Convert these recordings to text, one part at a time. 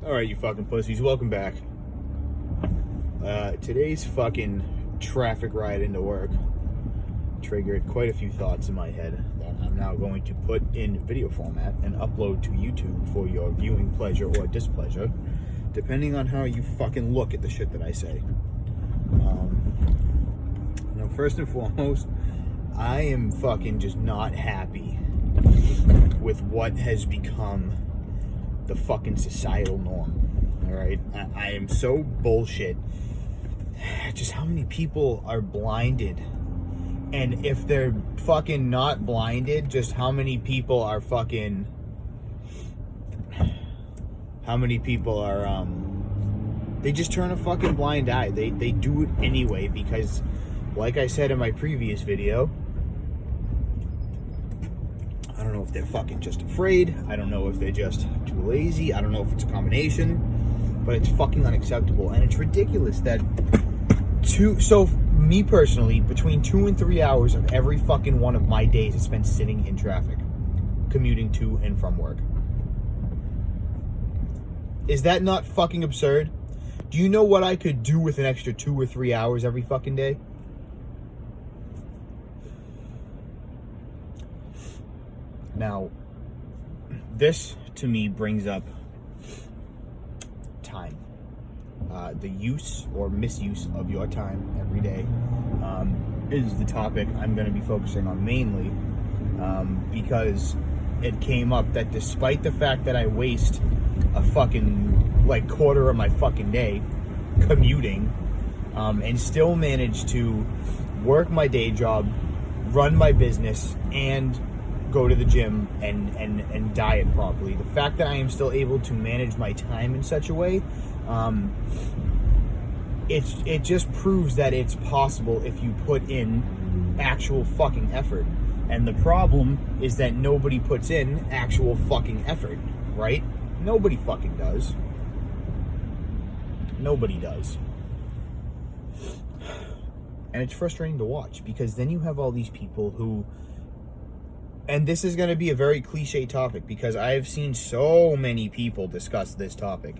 Alright, you fucking pussies, welcome back. Today's fucking traffic ride into work triggered quite a few thoughts in my head that I'm now going to put in video format and upload to YouTube for your viewing pleasure or displeasure, depending on how you fucking look at the shit that I say. First and foremost, I am fucking just not happy with what has become the fucking societal norm. All right, I am so bullshit. Just how many people are blinded, and if they're fucking not blinded, just how many people are fucking. How many people are They just turn a fucking blind eye. They do it anyway because, like I said in my previous video, I don't know if they're fucking just afraid. I don't know if they're just too lazy. I don't know if it's a combination, but it's fucking unacceptable. And it's ridiculous that me personally, between 2 and 3 hours of every fucking one of my days is spent sitting in traffic, commuting to and from work. Is that not fucking absurd? Do you know what I could do with an extra 2 or 3 hours every fucking day? Now, this to me brings up time. The use or misuse of your time every day is the topic I'm going to be focusing on mainly, because it came up that despite the fact that I waste a fucking quarter of my fucking day commuting, and still manage to work my day job, run my business, and go to the gym and diet properly. The fact that I am still able to manage my time in such a way, it just proves that it's possible if you put in actual fucking effort. And the problem is that nobody puts in actual fucking effort, right? Nobody fucking does. Nobody does. And it's frustrating to watch because then you have all these people who, and this is going to be a very cliche topic because I've seen so many people discuss this topic.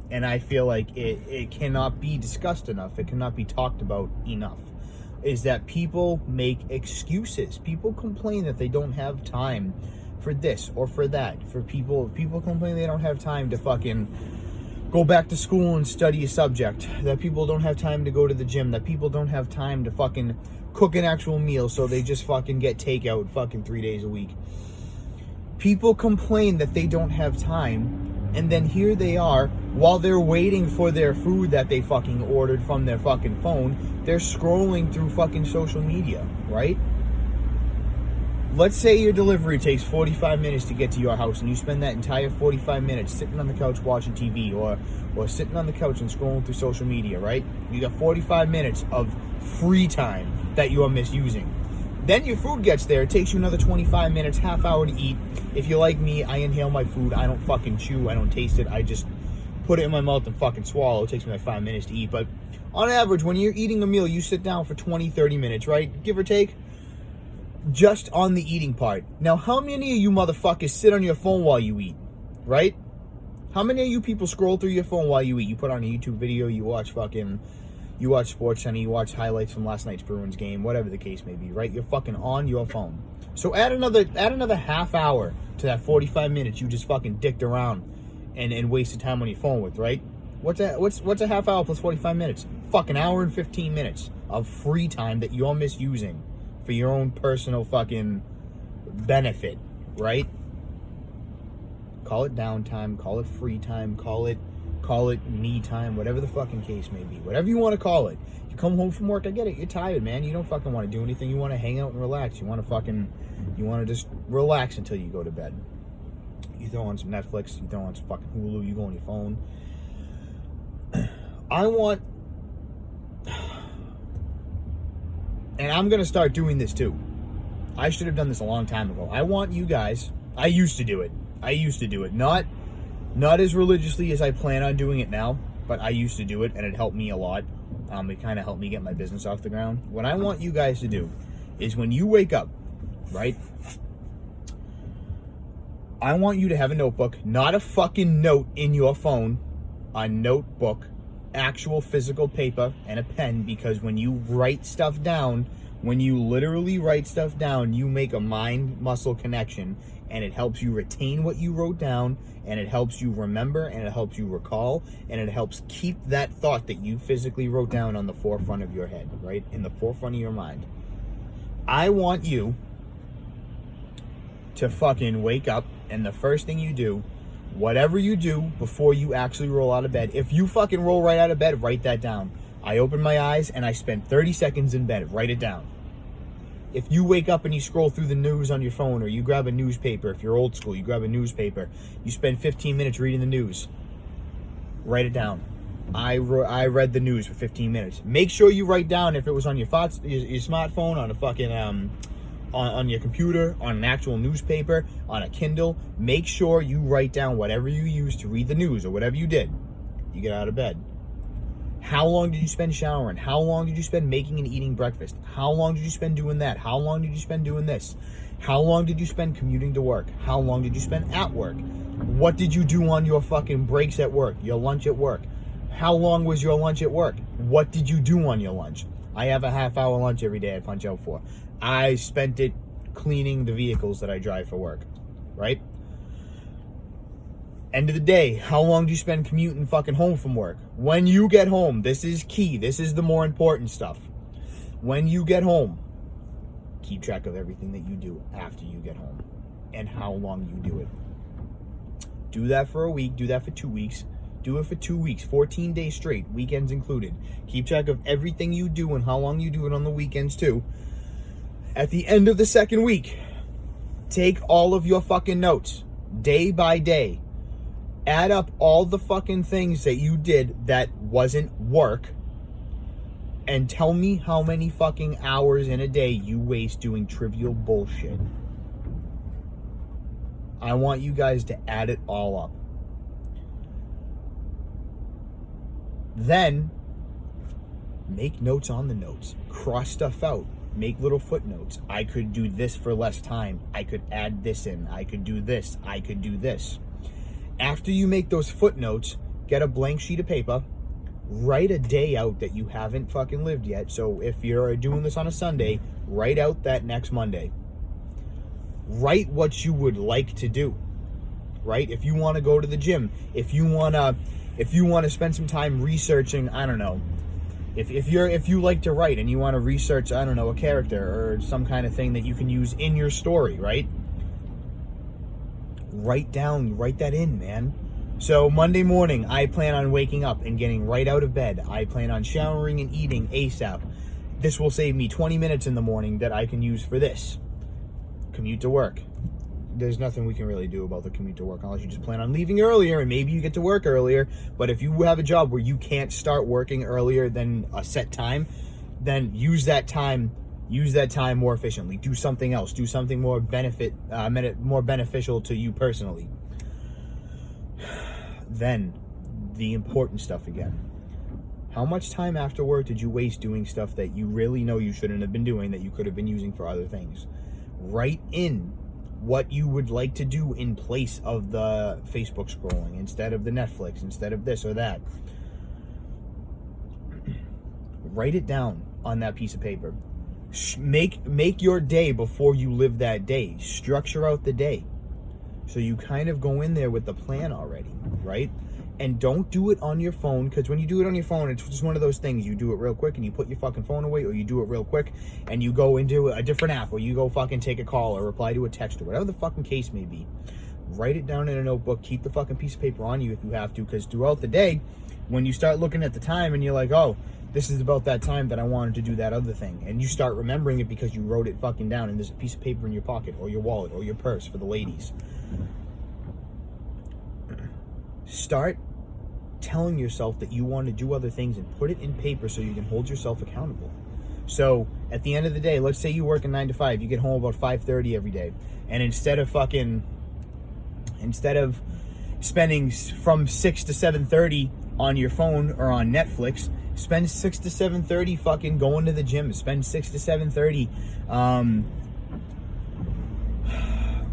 And I feel like it cannot be discussed enough. It cannot be talked about enough. Is that people make excuses. People complain that they don't have time for this or for that. People complain they don't have time to fucking go back to school and study a subject. That people don't have time to go to the gym. That people don't have time to fucking cook an actual meal, so they just fucking get takeout fucking 3 days a week. People complain that they don't have time, and then here they are, while they're waiting for their food that they fucking ordered from their fucking phone, they're scrolling through fucking social media, right? Let's say your delivery takes 45 minutes to get to your house, and you spend that entire 45 minutes sitting on the couch watching TV or sitting on the couch and scrolling through social media, right? You got 45 minutes of free time that you are misusing. Then your food gets there. It takes you another 25 minutes, half hour to eat. If you're like me, I inhale my food. I don't fucking chew. I don't taste it. I just put it in my mouth and fucking swallow. It takes me like 5 minutes to eat. But on average, when you're eating a meal, you sit down for 20, 30 minutes, right? Give or take. Just on the eating part. Now, how many of you motherfuckers sit on your phone while you eat, right? How many of you people scroll through your phone while you eat? You put on a YouTube video, you watch SportsCenter, you watch highlights from last night's Bruins game, whatever the case may be, right? You're fucking on your phone. So add another half hour to that 45 minutes you just fucking dicked around and wasted time on your phone with, right? What's a half hour plus 45 minutes? Fucking hour and 15 minutes of free time that you're misusing for your own personal fucking benefit, right? Call it downtime, call it free time, call it me time, whatever the fucking case may be. Whatever you want to call it. You come home from work, I get it, you're tired, man. You don't fucking want to do anything. You want to hang out and relax. You want to just relax until you go to bed. You throw on some Netflix, you throw on some fucking Hulu, you go on your phone. And I'm going to start doing this too. I should have done this a long time ago. I want you guys, I used to do it. Not as religiously as I plan on doing it now, but I used to do it and it helped me a lot. It kind of helped me get my business off the ground. What I want you guys to do is when you wake up, right? I want you to have a notebook, not a fucking note in your phone, a notebook, actual physical paper and a pen, because when you write stuff down, when you literally write stuff down, you make a mind-muscle connection, and it helps you retain what you wrote down, and it helps you remember, and it helps you recall, and it helps keep that thought that you physically wrote down on the forefront of your head, right? In the forefront of your mind. I want you to fucking wake up, and the first thing you do, whatever you do before you actually roll out of bed, if you fucking roll right out of bed, write that down. I open my eyes and I spend 30 seconds in bed. Write it down. If you wake up and you scroll through the news on your phone, or you grab a newspaper, if you're old school, you grab a newspaper, you spend 15 minutes reading the news, write it down. I read the news for 15 minutes. Make sure you write down if it was on your smartphone, on a fucking on your computer, on an actual newspaper, on a Kindle. Make sure you write down whatever you use to read the news or whatever you did. You get out of bed. How long did you spend showering? How long did you spend making and eating breakfast? How long did you spend doing that? How long did you spend doing this? How long did you spend commuting to work? How long did you spend at work? What did you do on your fucking breaks at work? Your lunch at work? How long was your lunch at work? What did you do on your lunch? I have a half-hour lunch every day I punch out for. I spent it cleaning the vehicles that I drive for work, right? End of the day, how long do you spend commuting fucking home from work? When you get home, this is key. This is the more important stuff. When you get home, keep track of everything that you do after you get home and how long you do it. Do that for a week. Do that for 2 weeks. Do it for 2 weeks, 14 days straight, weekends included. Keep track of everything you do and how long you do it on the weekends too. At the end of the second week, take all of your fucking notes, day by day. Add up all the fucking things that you did that wasn't work, and tell me how many fucking hours in a day you waste doing trivial bullshit. I want you guys to add it all up. Then, make notes on the notes. Cross stuff out. Make little footnotes. I could do this for less time. I could add this in. I could do this. I could do this. After you make those footnotes, get a blank sheet of paper. Write a day out that you haven't fucking lived yet. So if you're doing this on a Sunday, write out that next Monday. Write what you would like to do, right? If you want to go to the gym, if you want to spend some time researching, I don't know, if you like to write and you want to research, I don't know, a character or some kind of thing that you can use in your story, right? Write that in, man. So Monday morning, I plan on waking up and getting right out of bed. I plan on showering and eating ASAP. This will save me 20 minutes in the morning that I can use for this. Commute to work. There's nothing we can really do about the commute to work unless you just plan on leaving earlier and maybe you get to work earlier. But if you have a job where you can't start working earlier than a set time, then use that time more efficiently. Do something else. Do something more beneficial to you personally. Then, the important stuff again. How much time after work did you waste doing stuff that you really know you shouldn't have been doing, that you could have been using for other things? Write in what you would like to do in place of the Facebook scrolling, instead of the Netflix, instead of this or that. Write it down on that piece of paper. Make your day before you live that day. Structure out the day. So you kind of go in there with the plan already, right? And don't do it on your phone, because when you do it on your phone, it's just one of those things. You do it real quick and you put your fucking phone away, or you do it real quick and you go into a different app, or you go fucking take a call or reply to a text or whatever the fucking case may be. Write it down in a notebook. Keep the fucking piece of paper on you if you have to, because throughout the day, when you start looking at the time and you're like, oh, this is about that time that I wanted to do that other thing, and you start remembering it because you wrote it fucking down, and there's a piece of paper in your pocket or your wallet or your purse for the ladies. Start telling yourself that you want to do other things and put it in paper so you can hold yourself accountable. So at the end of the day, let's say you work a 9 to 5, you get home about 5:30 every day, and instead of spending from 6 to 7:30 on your phone or on Netflix, spend 6 to 7:30 fucking going to the gym. Spend 6 to 7:30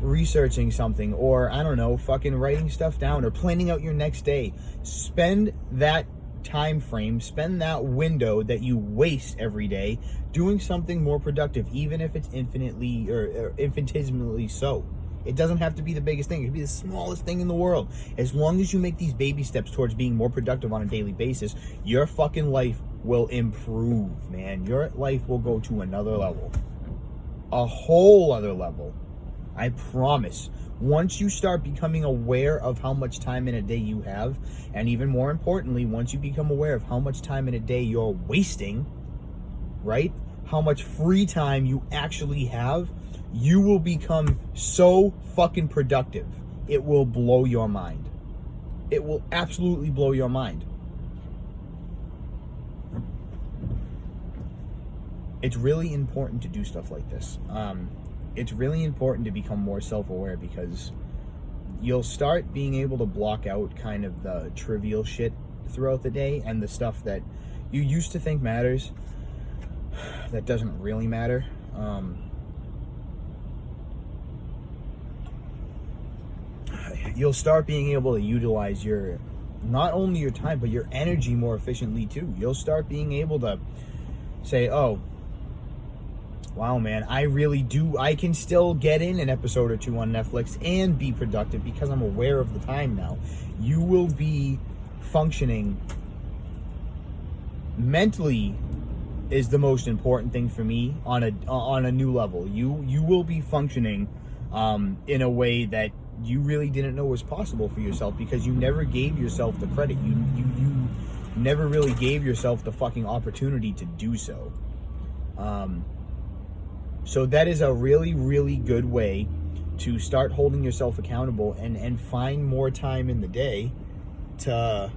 researching something, or I don't know, fucking writing stuff down, or planning out your next day. Spend that time frame, spend that window that you waste every day doing something more productive, even if it's infinitely or infinitesimally so. It doesn't have to be the biggest thing. It could be the smallest thing in the world. As long as you make these baby steps towards being more productive on a daily basis, your fucking life will improve, man. Your life will go to another level. A whole other level. I promise. Once you start becoming aware of how much time in a day you have, and even more importantly, once you become aware of how much time in a day you're wasting, right? How much free time you actually have, you will become so fucking productive. It will blow your mind. It will absolutely blow your mind. It's really important to do stuff like this. It's really important to become more self-aware, because you'll start being able to block out kind of the trivial shit throughout the day, and the stuff that you used to think matters that doesn't really matter. You'll start being able to utilize not only your time, but your energy more efficiently too. You'll start being able to say, oh, wow, man, I can still get in an episode or two on Netflix and be productive because I'm aware of the time now. You will be functioning mentally is the most important thing for me on a new level. You will be functioning in a way that you really didn't know was possible for yourself, because you never gave yourself the credit. You never really gave yourself the fucking opportunity to do so. So that is a really, really good way to start holding yourself accountable and find more time in the day to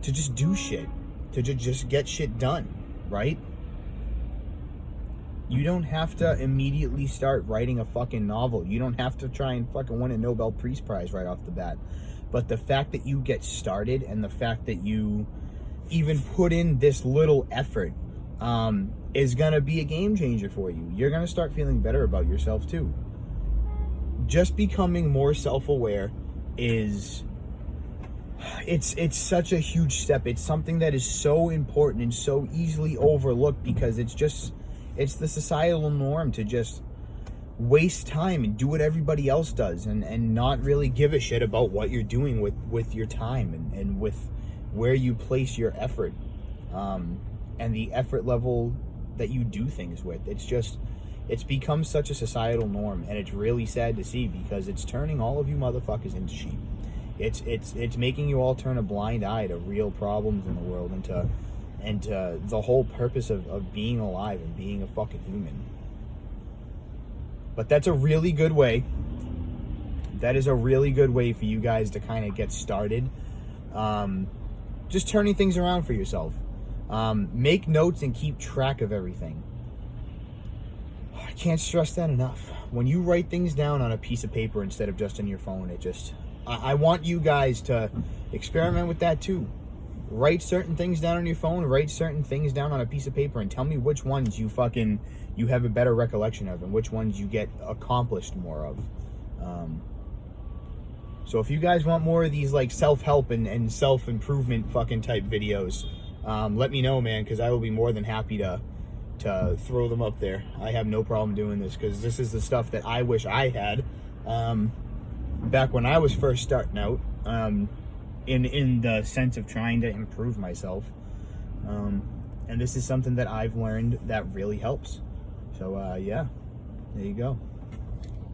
just do shit, to just get shit done, right? You don't have to immediately start writing a fucking novel. You don't have to try and fucking win a Nobel Peace Prize right off the bat. But the fact that you get started, and the fact that you even put in this little effort is gonna be a game changer for you. You're gonna start feeling better about yourself too. Just becoming more self-aware it's such a huge step. It's something that is so important and so easily overlooked, because it's the societal norm to just waste time and do what everybody else does, and not really give a shit about what you're doing with your time and with where you place your effort, and the effort level that you do things with. It's become such a societal norm, and it's really sad to see, because it's turning all of you motherfuckers into sheep. It's making you all turn a blind eye to real problems in the world, and to the whole purpose of being alive and being a fucking human. But that's a really good way. That is a really good way for you guys to kind of get started. Just turning things around for yourself. Make notes and keep track of everything. I can't stress that enough. When you write things down on a piece of paper instead of just on your phone, I want you guys to experiment with that too. Write certain things down on your phone, write certain things down on a piece of paper, and tell me which ones you have a better recollection of, and which ones you get accomplished more of. So if you guys want more of these like self-help and self-improvement fucking type videos, let me know, man, because I will be more than happy to throw them up there. I have no problem doing this, because this is the stuff that I wish I had back when I was first starting out, in the sense of trying to improve myself. And this is something that I've learned that really helps. So yeah, there you go.